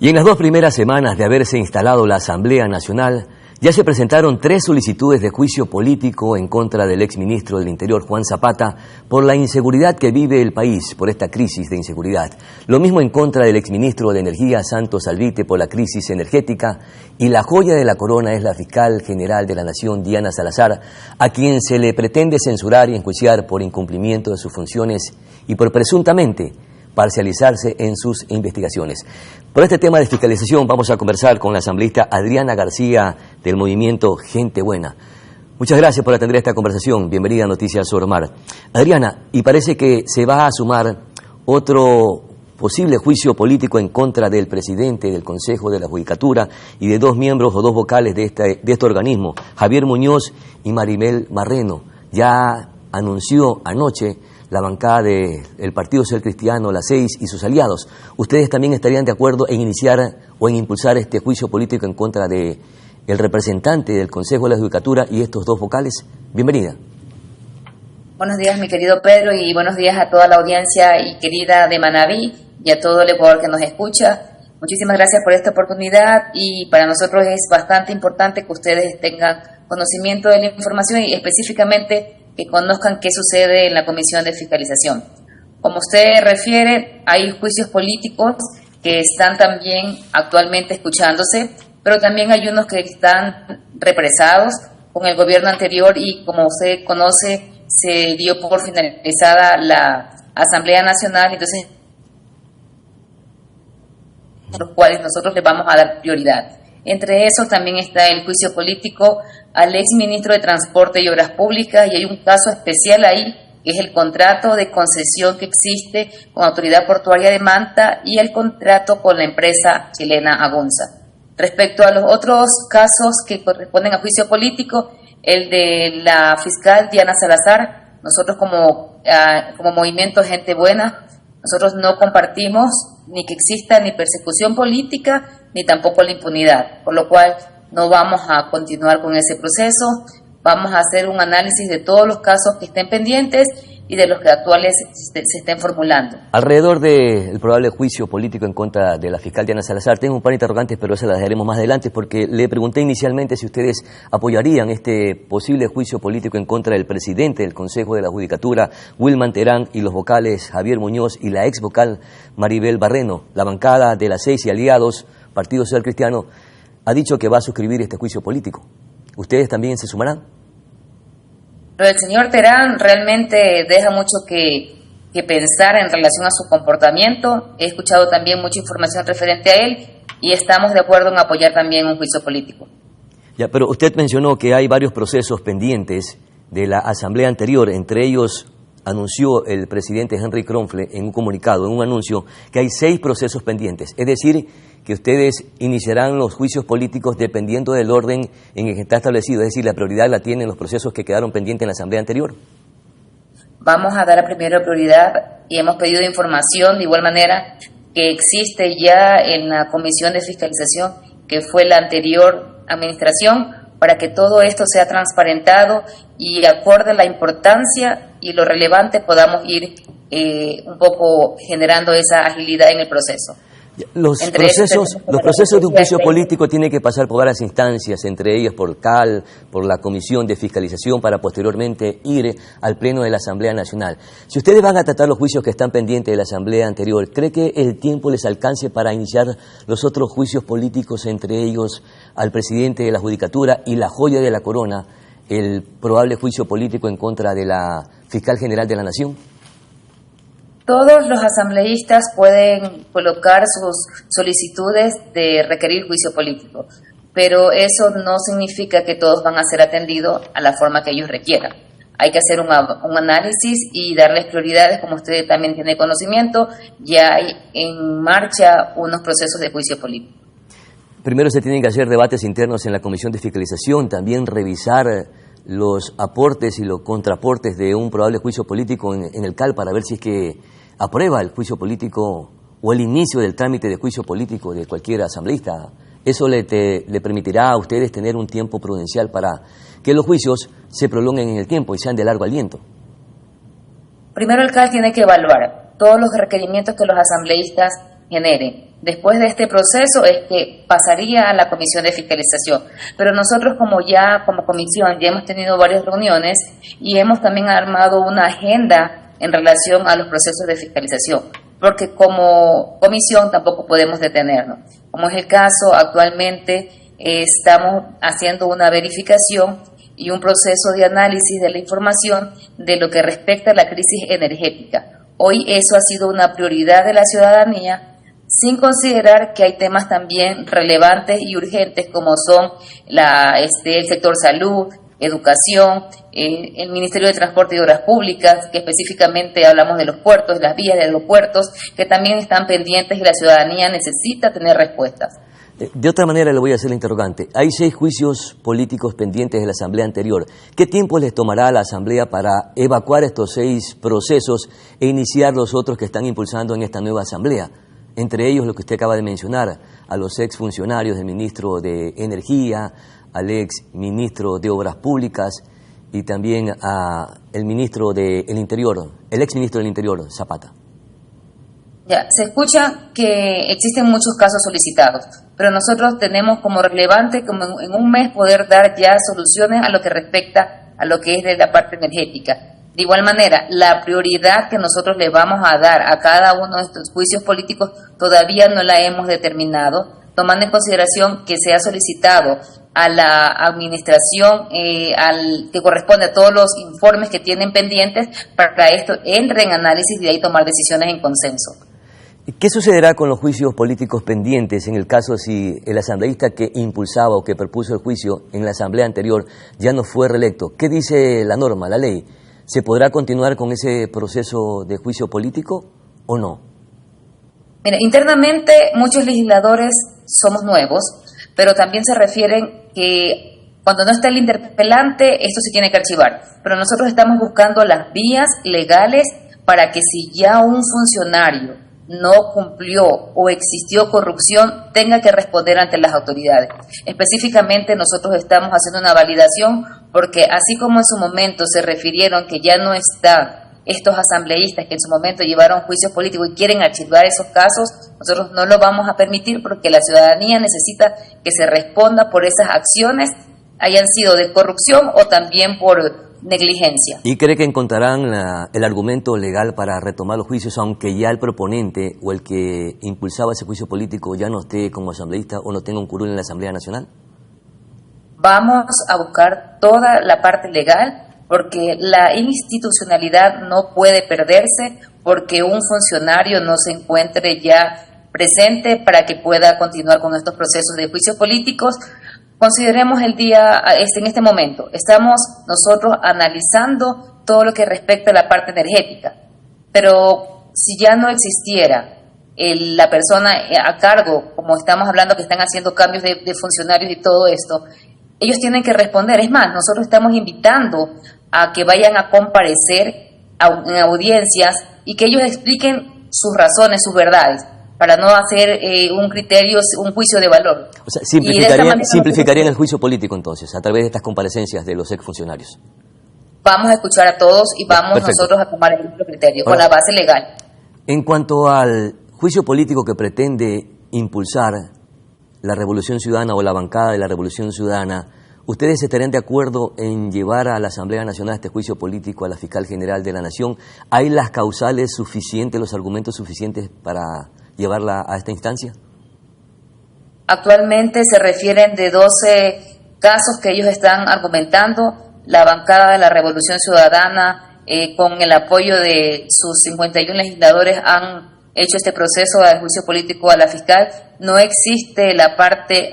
Y en las 2 primeras semanas de haberse instalado la Asamblea Nacional, ya se presentaron 3 solicitudes de juicio político en contra del exministro del Interior, Juan Zapata, por la inseguridad que vive el país, por esta crisis de inseguridad. Lo mismo en contra del exministro de Energía, Santos Alvite, por la crisis energética. Y la joya de la corona es la fiscal general de la Nación, Diana Salazar, a quien se le pretende censurar y enjuiciar por incumplimiento de sus funciones y por presuntamente parcializarse en sus investigaciones. Por este tema de fiscalización vamos a conversar con la asambleísta Adriana García del movimiento Gente Buena. Muchas gracias por atender esta conversación. Bienvenida a Noticias Sobre Mar. Adriana, y parece que se va a sumar otro posible juicio político en contra del presidente del Consejo de la Judicatura y de 2 miembros o 2 vocales de este organismo, Javier Muñoz y Maribel Barreno. Ya anunció anoche la bancada del Partido Social Cristiano, la 6 y sus aliados. ¿Ustedes también estarían de acuerdo en iniciar o en impulsar este juicio político en contra de el representante del Consejo de la Judicatura y estos 2 vocales? Bienvenida. Buenos días, mi querido Pedro, y buenos días a toda la audiencia y querida de Manabí y a todo el Ecuador que nos escucha. Muchísimas gracias por esta oportunidad, y para nosotros es bastante importante que ustedes tengan conocimiento de la información y específicamente que conozcan qué sucede en la Comisión de Fiscalización. Como usted refiere, hay juicios políticos que están también actualmente escuchándose, pero también hay unos que están represados con el gobierno anterior, y como usted conoce, se dio por finalizada la Asamblea Nacional, entonces los cuales nosotros le vamos a dar prioridad. Entre esos también está el juicio político al exministro de Transporte y Obras Públicas, y hay un caso especial ahí, que es el contrato de concesión que existe con la Autoridad Portuaria de Manta y el contrato con la empresa chilena Agunza. Respecto a los otros casos que corresponden a juicio político, el de la fiscal Diana Salazar, nosotros como movimiento Gente Buena, nosotros no compartimos ni que exista ni persecución política ni tampoco la impunidad, por lo cual no vamos a continuar con ese proceso. Vamos a hacer un análisis de todos los casos que estén pendientes y de los que actuales se estén formulando. Alrededor del probable juicio político en contra de la fiscal Diana Salazar, tengo un par de interrogantes, pero se las dejaremos más adelante, porque le pregunté inicialmente si ustedes apoyarían este posible juicio político en contra del presidente del Consejo de la Judicatura, Wilman Terán, y los vocales Javier Muñoz y la ex vocal Maribel Barreno. La bancada de la 6 y aliados, Partido Social Cristiano, ha dicho que va a suscribir este juicio político. ¿Ustedes también se sumarán? Lo del señor Terán realmente deja mucho que pensar en relación a su comportamiento. He escuchado también mucha información referente a él y estamos de acuerdo en apoyar también un juicio político. Ya, pero usted mencionó que hay varios procesos pendientes de la asamblea anterior. Entre ellos anunció el presidente Henry Kronfle en un comunicado, en un anuncio, que hay 6 procesos pendientes. Es decir, que ustedes iniciarán los juicios políticos dependiendo del orden en el que está establecido. Es decir, la prioridad la tienen los procesos que quedaron pendientes en la asamblea anterior. Vamos a dar a primero prioridad, y hemos pedido información de igual manera que existe ya en la Comisión de Fiscalización, que fue la anterior administración, para que todo esto sea transparentado y acorde a la importancia y lo relevante podamos ir un poco generando esa agilidad en el proceso. Los procesos de un juicio político tienen que pasar por varias instancias, entre ellas por CAL, por la Comisión de Fiscalización, para posteriormente ir al Pleno de la Asamblea Nacional. Si ustedes van a tratar los juicios que están pendientes de la Asamblea anterior, ¿cree que el tiempo les alcance para iniciar los otros juicios políticos, entre ellos al presidente de la Judicatura y la joya de la corona, el probable juicio político en contra de la fiscal general de la Nación? Todos los asambleístas pueden colocar sus solicitudes de requerir juicio político, pero eso no significa que todos van a ser atendidos a la forma que ellos requieran. Hay que hacer un análisis y darles prioridades. Como usted también tiene conocimiento, ya hay en marcha unos procesos de juicio político. Primero se tienen que hacer debates internos en la Comisión de Fiscalización, también revisar los aportes y los contraportes de un probable juicio político en el CAL, para ver si es que aprueba el juicio político o el inicio del trámite de juicio político de cualquier asambleísta. Eso le permitirá a ustedes tener un tiempo prudencial para que los juicios se prolonguen en el tiempo y sean de largo aliento. Primero el CAL tiene que evaluar todos los requerimientos que los asambleístas generen. después de este proceso es que pasaría a la Comisión de Fiscalización. Pero nosotros como comisión ya hemos tenido varias reuniones y hemos también armado una agenda en relación a los procesos de fiscalización, porque como comisión tampoco podemos detenernos. Como es el caso, actualmente estamos haciendo una verificación y un proceso de análisis de la información de lo que respecta a la crisis energética. Hoy eso ha sido una prioridad de la ciudadanía, sin considerar que hay temas también relevantes y urgentes como son el sector salud, educación, el Ministerio de Transporte y Obras Públicas, que específicamente hablamos de los puertos, las vías de aeropuertos, que también están pendientes y la ciudadanía necesita tener respuestas. De otra manera le voy a hacer la interrogante. Hay 6 juicios políticos pendientes de la Asamblea anterior. ¿Qué tiempo les tomará a la Asamblea para evacuar estos 6 procesos e iniciar los otros que están impulsando en esta nueva Asamblea? Entre ellos lo que usted acaba de mencionar, a los exfuncionarios del ministro de Energía, al ex ministro de Obras Públicas y también al ministro del Interior, el ex ministro del Interior, Zapata. Ya, se escucha que existen muchos casos solicitados, pero nosotros tenemos como relevante como en un mes poder dar ya soluciones a lo que respecta a lo que es de la parte energética. De igual manera, la prioridad que nosotros le vamos a dar a cada uno de estos juicios políticos todavía no la hemos determinado, tomando en consideración que se ha solicitado a la administración que corresponde a todos los informes que tienen pendientes para que esto entre en análisis y de ahí tomar decisiones en consenso. ¿Qué sucederá con los juicios políticos pendientes en el caso si el asambleísta que impulsaba o que propuso el juicio en la asamblea anterior ya no fue reelecto? ¿Qué dice la norma, la ley? ¿Se podrá continuar con ese proceso de juicio político o no? Mira, internamente muchos legisladores somos nuevos, pero también se refieren que cuando no está el interpelante, esto se tiene que archivar. Pero nosotros estamos buscando las vías legales para que si ya un funcionario no cumplió o existió corrupción, tenga que responder ante las autoridades. Específicamente nosotros estamos haciendo una validación porque así como en su momento se refirieron que ya no están estos asambleístas que en su momento llevaron juicios políticos y quieren archivar esos casos, nosotros no lo vamos a permitir porque la ciudadanía necesita que se responda por esas acciones, hayan sido de corrupción o también por negligencia. ¿Y cree que encontrarán el argumento legal para retomar los juicios, aunque ya el proponente o el que impulsaba ese juicio político ya no esté como asambleísta o no tenga un curul en la Asamblea Nacional? Vamos a buscar toda la parte legal porque la institucionalidad no puede perderse porque un funcionario no se encuentre ya presente para que pueda continuar con estos procesos de juicios políticos. Consideremos el día, en este momento, estamos nosotros analizando todo lo que respecta a la parte energética, pero si ya no existiera la persona a cargo, como estamos hablando que están haciendo cambios de funcionarios y todo esto, ellos tienen que responder. Es más, nosotros estamos invitando a que vayan a comparecer en audiencias y que ellos expliquen sus razones, sus verdades, para no hacer un juicio de valor. O sea, simplificarían el juicio político entonces, a través de estas comparecencias de los exfuncionarios. Vamos a escuchar a todos y vamos nosotros a tomar el mismo criterio, con la base legal. En cuanto al juicio político que pretende impulsar la Revolución Ciudadana o la bancada de la Revolución Ciudadana, ¿ustedes estarían de acuerdo en llevar a la Asamblea Nacional este juicio político a la Fiscal General de la Nación? ¿Hay las causales suficientes, los argumentos suficientes para llevarla a esta instancia? Actualmente se refieren de 12 casos que ellos están argumentando. La bancada de la Revolución Ciudadana, con el apoyo de sus 51 legisladores, han hecho este proceso de juicio político a la fiscal. No existe la parte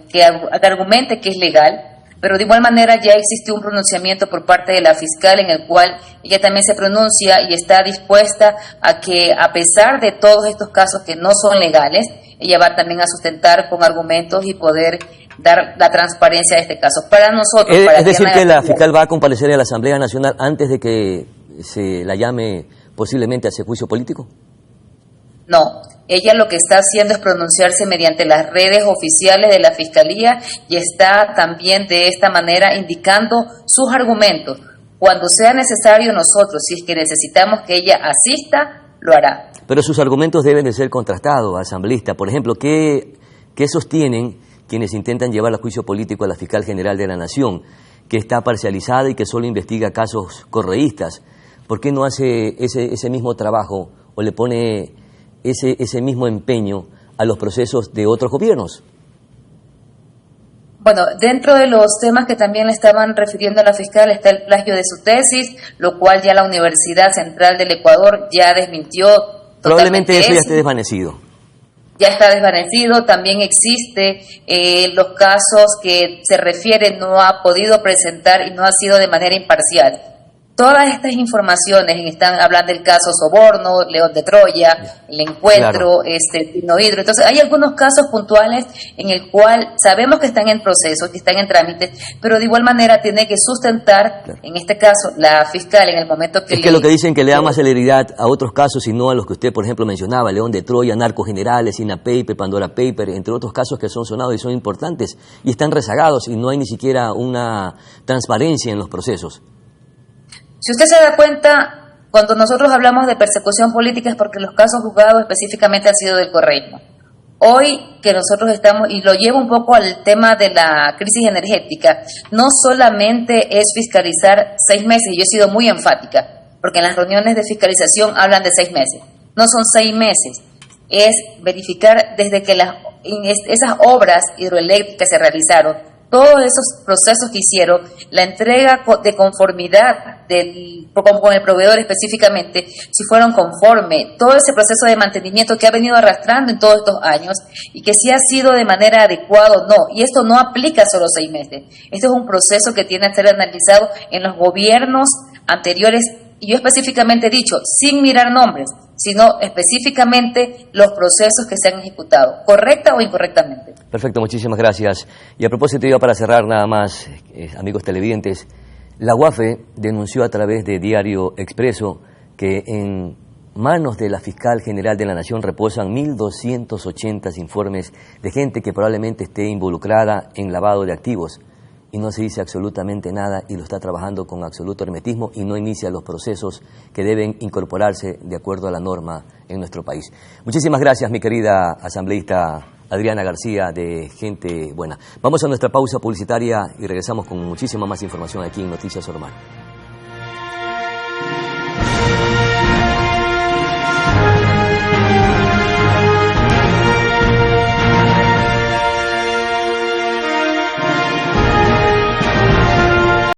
que argumente que es legal, pero de igual manera ya existe un pronunciamiento por parte de la fiscal en el cual ella también se pronuncia y está dispuesta a que, a pesar de todos estos casos que no son legales, ella va también a sustentar con argumentos y poder dar la transparencia de este caso. Para nosotros... Es decir, que la fiscal va a comparecer a la Asamblea Nacional antes de que se la llame posiblemente a ese juicio político. No, ella lo que está haciendo es pronunciarse mediante las redes oficiales de la Fiscalía y está también de esta manera indicando sus argumentos. Cuando sea necesario nosotros, si es que necesitamos que ella asista, lo hará. Pero sus argumentos deben de ser contrastados, asambleísta. Por ejemplo, ¿qué sostienen quienes intentan llevar a juicio político a la fiscal general de la Nación, que está parcializada y que solo investiga casos correístas? ¿Por qué no hace ese mismo trabajo o le pone ese mismo empeño a los procesos de otros gobiernos? Bueno, dentro de los temas que también le estaban refiriendo a la fiscal está el plagio de su tesis, lo cual ya la Universidad Central del Ecuador ya desmintió. Probablemente eso ya esté desvanecido. Ya está desvanecido. También existe los casos que se refieren, no ha podido presentar y no ha sido de manera imparcial. Todas estas informaciones están hablando del caso Soborno, León de Troya, el encuentro, claro. Pino Hidro. Entonces, hay algunos casos puntuales en el cual sabemos que están en proceso, que están en trámite, pero de igual manera tiene que sustentar, claro, en este caso, la fiscal en el momento que... Es que lo que dicen que le da más celeridad a otros casos y no a los que usted, por ejemplo, mencionaba, León de Troya, Narcogenerales, INA Paper, Pandora Paper, entre otros casos que son sonados y son importantes, y están rezagados y no hay ni siquiera una transparencia en los procesos. Si usted se da cuenta, cuando nosotros hablamos de persecución política es porque los casos juzgados específicamente han sido del correísmo. Hoy que nosotros estamos, y lo llevo un poco al tema de la crisis energética, no solamente es fiscalizar 6 meses, y yo he sido muy enfática, porque en las reuniones de fiscalización hablan de 6 meses. No son 6 meses, es verificar desde que esas obras hidroeléctricas se realizaron, todos esos procesos que hicieron, la entrega de conformidad con el proveedor específicamente, si fueron conforme, todo ese proceso de mantenimiento que ha venido arrastrando en todos estos años y que si ha sido de manera adecuada o no. Y esto no aplica solo 6 meses. Esto es un proceso que tiene que ser analizado en los gobiernos anteriores, y yo específicamente he dicho, sin mirar nombres, sino específicamente los procesos que se han ejecutado, correcta o incorrectamente. Perfecto, muchísimas gracias. Y a propósito, ya para cerrar nada más, amigos televidentes, la UAFE denunció a través de Diario Expreso que en manos de la Fiscal General de la Nación reposan 1.280 informes de gente que probablemente esté involucrada en lavado de activos. Y no se dice absolutamente nada y lo está trabajando con absoluto hermetismo y no inicia los procesos que deben incorporarse de acuerdo a la norma en nuestro país. Muchísimas gracias, mi querida asambleísta Adriana García de Gente Buena. Vamos a nuestra pausa publicitaria y regresamos con muchísima más información aquí en Noticias Ormal.